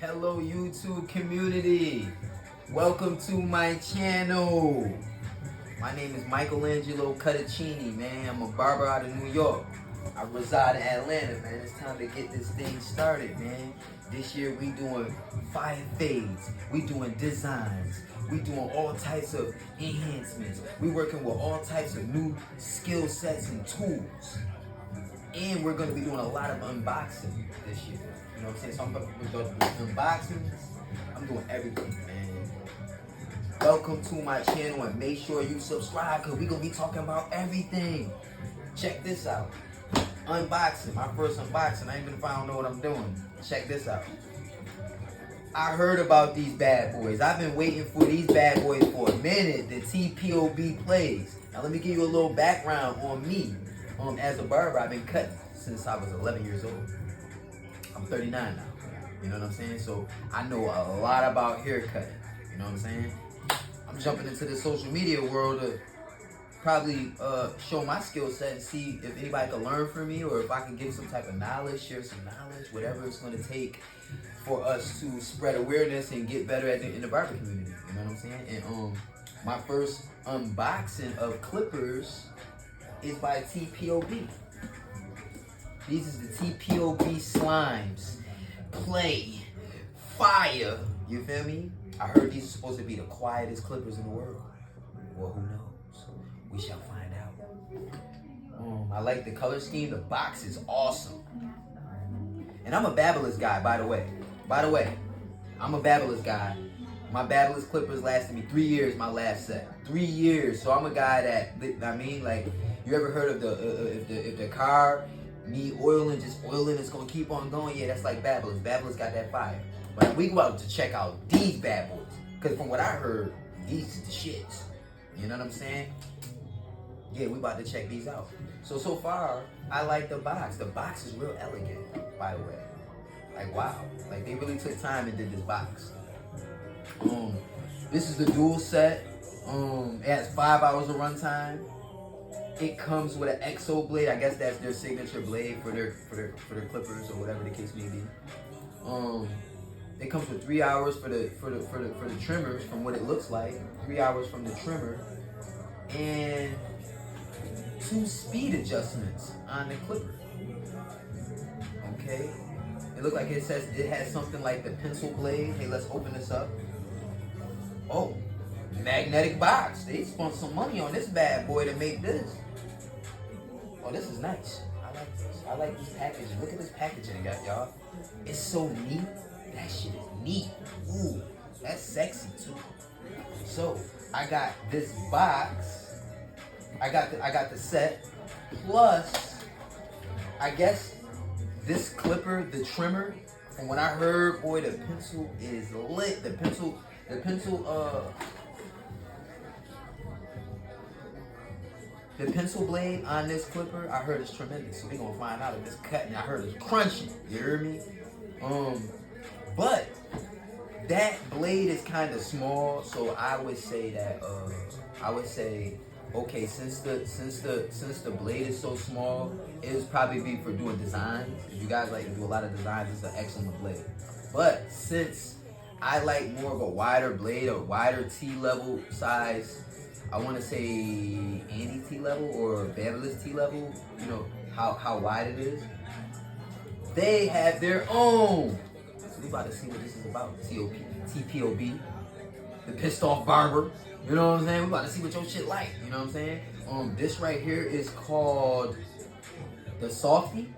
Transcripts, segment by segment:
Hello YouTube community, welcome to my channel. My name is Michelangelo Cuttacini, man. I'm a barber out of New York. I reside in Atlanta, man. It's time to get this thing started, man. This year we doing fire fades, we doing designs, we doing all types of enhancements. We working with all types of new skill sets and tools. And we're going to be doing a lot of unboxing this year. You know what I'm saying? So I'm doing unboxings. I'm doing everything, man. Welcome to my channel and make sure you subscribe because we're going to be talking about everything. Check this out. Unboxing. My first unboxing. I ain't even found know what I'm doing. Check this out. I heard about these bad boys. I've been waiting for these bad boys for a minute. The Tpob plays. Now let me give you a little background on me. As a barber, I've been cutting since I was 11 years old. I'm 39 now. You know what I'm saying? So I know a lot about hair cutting. You know what I'm saying? I'm jumping into the social media world to probably show my skill set and see if anybody can learn from me or if I can give some type of knowledge, share some knowledge, whatever it's going to take for us to spread awareness and get better in the barber community. You know what I'm saying? And my first unboxing of clippers is by Tpob. These is the Tpob slimes. Play. Fire. You feel me? I heard these are supposed to be the quietest clippers in the world. Well, who knows? We shall find out. I like the color scheme. The box is awesome. And I'm a Babyliss guy, by the way. I'm a Babyliss guy. My Babyliss clippers lasted me 3 years, my last set. 3 years. So I'm a guy that, I mean, like, you ever heard of if the car need oiling, just oiling, it's gonna keep on going? Yeah, that's like Babyliss. Babyliss got that fire. But we go out to check out these bad boys. Because from what I heard, these is the shits. You know what I'm saying? Yeah, we about to check these out. So far, I like the box. The box is real elegant, by the way. Like, wow. Like, they really took time and did this box. This is the dual set. It has 5 hours of runtime. It comes with an XO blade. I guess that's their signature blade for their clippers or whatever the case may be. It comes with 3 hours for the trimmers, from what it looks like. 3 hours from the trimmer, and 2 speed adjustments on the clipper. Okay. It looks like it says it has something like the pencil blade. Hey, let's open this up. Oh, magnetic box. They spent some money on this bad boy to make this. Oh, this is nice. I like this. I like this packaging. Look at this packaging it got, y'all. It's so neat. That shit is neat. Ooh, that's sexy too. So I got this box. I got the set. Plus, I guess this clipper, the trimmer. From what I heard, boy, the pencil is lit. The pencil blade on this clipper, I heard it's tremendous. So we're gonna find out if it's cutting. I heard it's crunching. You hear me? But that blade is kind of small, so I would say that okay, since the blade is so small, it'll probably be for doing designs. If you guys like to do a lot of designs, it's an excellent blade. But since I like more of a wider blade, a wider T-level size, I want to say Andy T-level or Babyliss T-level, you know, how wide it is. They have their own. So we about to see what this is about. Tpob, the pissed off barber. You know what I'm saying? We about to see what your shit like. You know what I'm saying? This right here is called the Softy.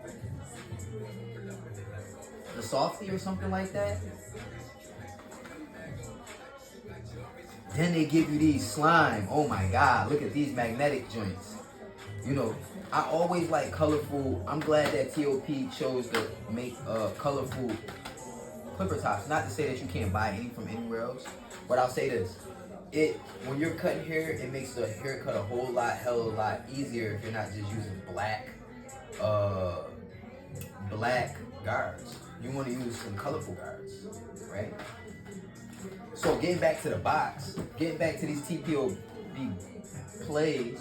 The Softy or something like that. Then they give you these slime. Oh my God, look at these magnetic joints. You know, I always like colorful. I'm glad that Tpob chose to make colorful clipper tops. Not to say that you can't buy any from anywhere else, but I'll say this. When you're cutting hair, it makes the haircut a whole lot easier if you're not just using black guards. You want to use some colorful guards, right? So getting back to the box, getting back to these Tpob plays.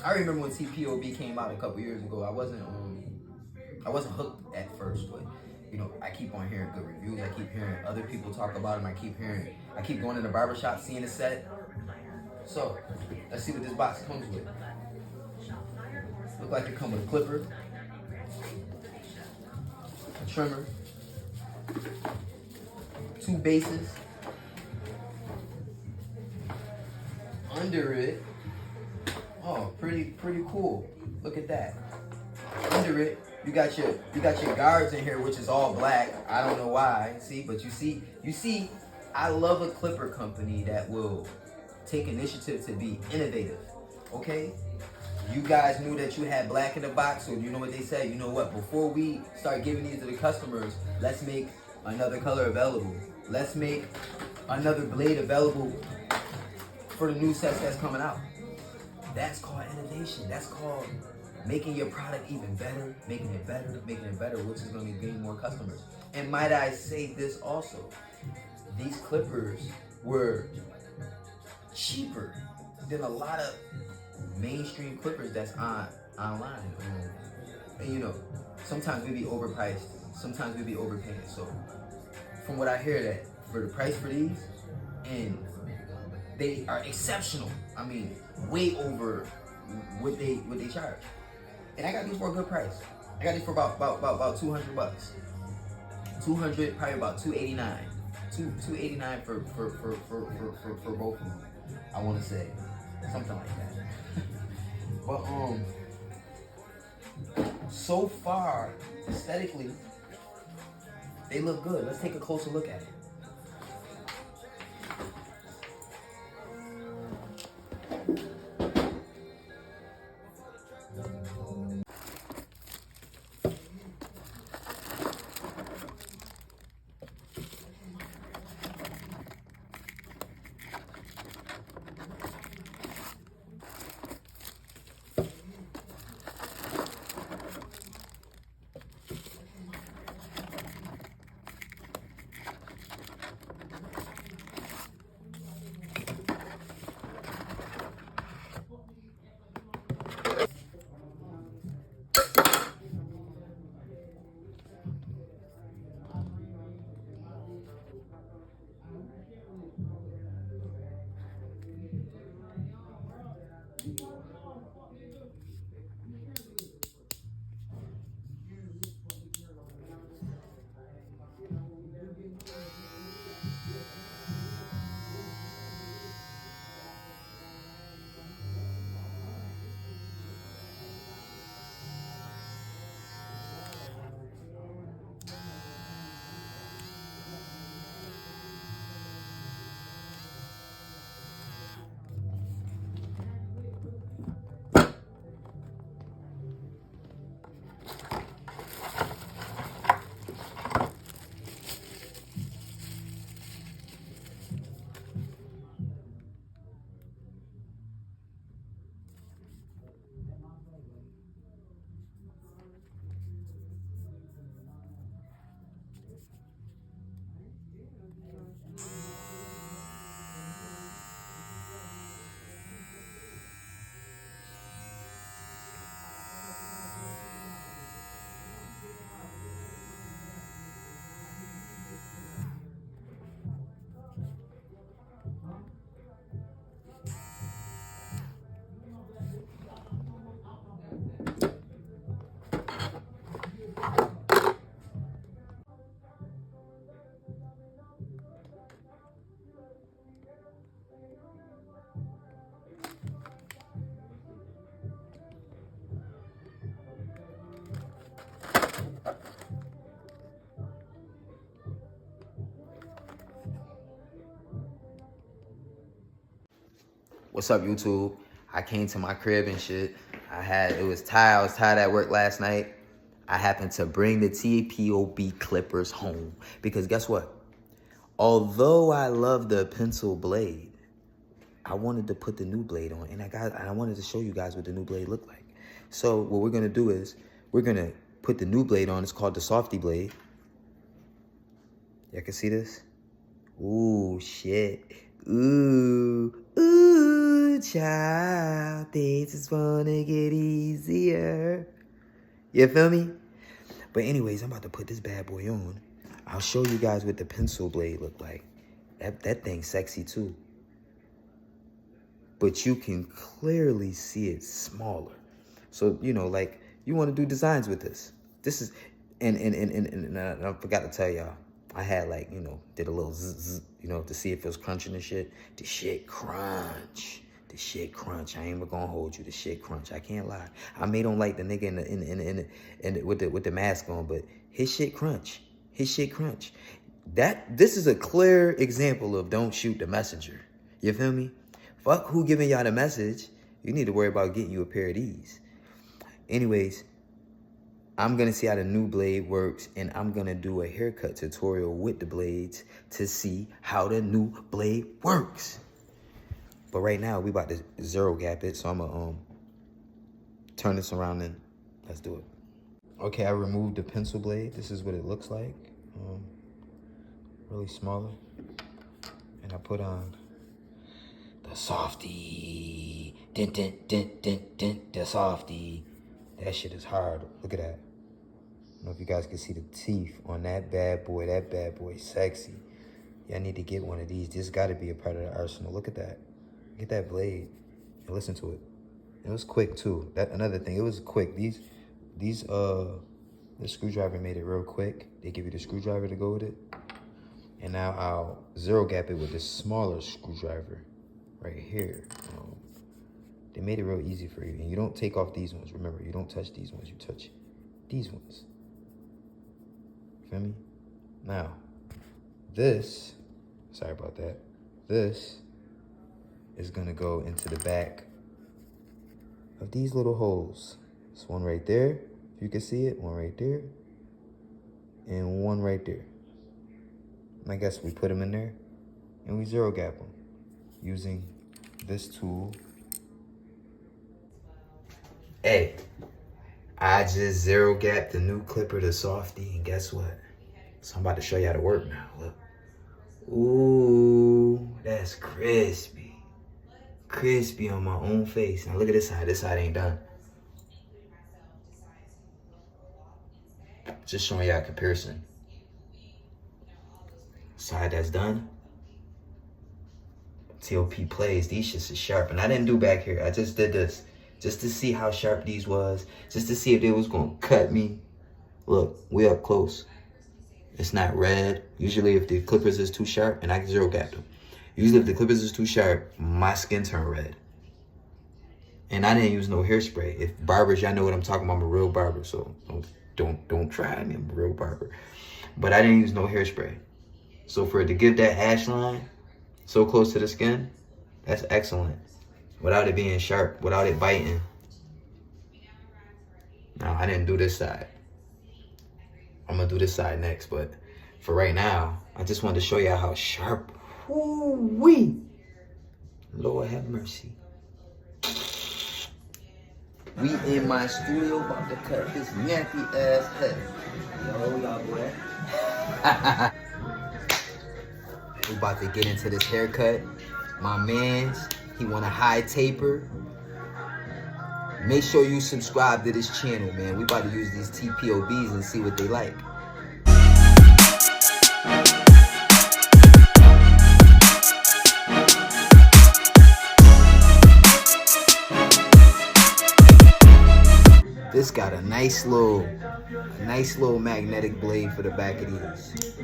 I remember when Tpob came out a couple years ago. I wasn't hooked at first, but you know, I keep on hearing good reviews. I keep hearing other people talk about them. I keep going to the barbershop, seeing the set. So, let's see what this box comes with. Look like it comes with a clipper, a trimmer, 2 bases. Under it, oh, pretty cool. Look at that. Under it, you got your guards in here, which is all black. I don't know why. See, but you see, I love a clipper company that will take initiative to be innovative. Okay? You guys knew that you had black in the box, so you know what they said. You know what? Before we start giving these to the customers, let's make another color available. Let's make another blade available for the new sets that's coming out. That's called innovation. That's called making your product even better, making it better, which is going to gain more customers. And might I say this also, these clippers were cheaper than a lot of mainstream clippers that's online. And you know, sometimes we be overpriced, sometimes we be overpaying. So from what I hear, that for the price for these, and they are exceptional. I mean, way over what they charge. And I got these for a good price. I got these for about $200. 200, probably about 289. 289 for both of them. I want to say something like that. But so far, aesthetically, they look good. Let's take a closer look at it. What's up, YouTube? I came to my crib and shit. I was tired at work last night. I happened to bring the Tpob clippers home because guess what? Although I love the pencil blade, I wanted to put the new blade on, and I wanted to show you guys what the new blade looked like. So what we're gonna do is we're gonna put the new blade on. It's called the Softy blade. Y'all can see this? Ooh, shit. Ooh, child, things just wanna get easier. You feel me? But anyways, I'm about to put this bad boy on. I'll show you guys what the pencil blade look like. That thing's sexy too. But you can clearly see it smaller. So, you know, like, you want to do designs with this. This is, and I forgot to tell y'all, I had, like, you know, did a little zzz, you know, to see if it was crunching and shit. The shit crunch. The shit crunch. I ain't even gonna hold you. The shit crunch. I can't lie. I may don't like the nigga in with the mask on, but his shit crunch. His shit crunch. This is a clear example of don't shoot the messenger. You feel me? Fuck who giving y'all the message. You need to worry about getting you a pair of these. Anyways, I'm going to see how the new blade works, and I'm going to do a haircut tutorial with the blades to see how the new blade works. But right now, we about to zero gap it, so I'm going to turn this around and let's do it. Okay, I removed the pencil blade. This is what it looks like. Really smaller. And I put on the softy. Dent, dent, dent, dent, dent, the softy. That shit is hard. Look at that. I don't know if you guys can see the teeth on that bad boy. That bad boy is sexy. Y'all need to get one of these. This got to be a part of the arsenal. Look at that. Get that blade and listen to it. It was quick too. That another thing. It was quick. The screwdriver made it real quick. They give you the screwdriver to go with it. And now I'll zero gap it with this smaller screwdriver right here. They made it real easy for you. And you don't take off these ones. Remember, you don't touch these ones. You touch these ones. Feel me? Now, this, sorry about that. This is gonna go into the back of these little holes. There's one right there, if you can see it, one right there, and one right there. And I guess we put them in there and we zero gap them using this tool. Hey, I just zero gapped the new clipper, the softy, and guess what? So I'm about to show you how to work now. Look. Ooh, that's crispy. Crispy on my own face. Now look at this side. This side ain't done. Just showing y'all a comparison. Side that's done. Tpob plays. These shits is sharp. And I didn't do back here. I just did this. Just to see how sharp these was. Just to see if they was going to cut me. Look, we up close. It's not red. Usually if the clippers is too sharp, and I can zero gap them. Usually if the clippers is too sharp, my skin turn red. And I didn't use no hairspray. If barbers, y'all know what I'm talking about. I'm a real barber, so don't try me. I'm a real barber. But I didn't use no hairspray. So for it to give that ash line so close to the skin, that's excellent. Without it being sharp, without it biting. Now, I didn't do this side. I'm gonna do this side next, but for right now, I just wanted to show y'all how sharp. Ooh-wee. Lord have mercy. We in my studio about to cut this nappy ass head. Yo, y'all boy. We about to get into this haircut. My man's, he want a high taper. Make sure you subscribe to this channel, man. We about to use these Tpobs and see what they like. This got a nice little magnetic blade for the back of these.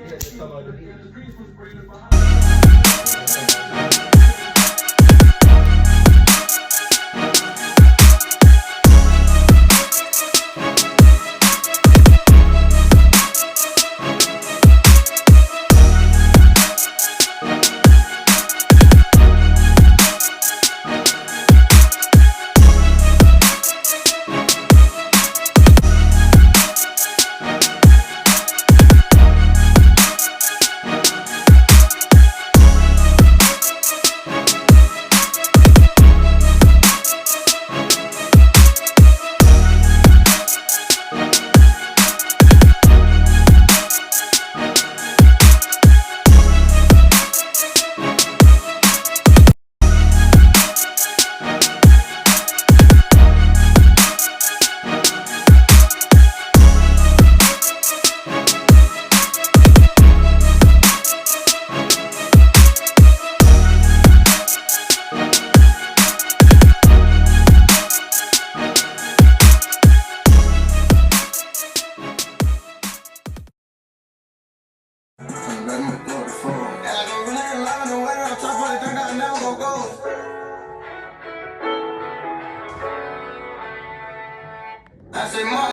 say my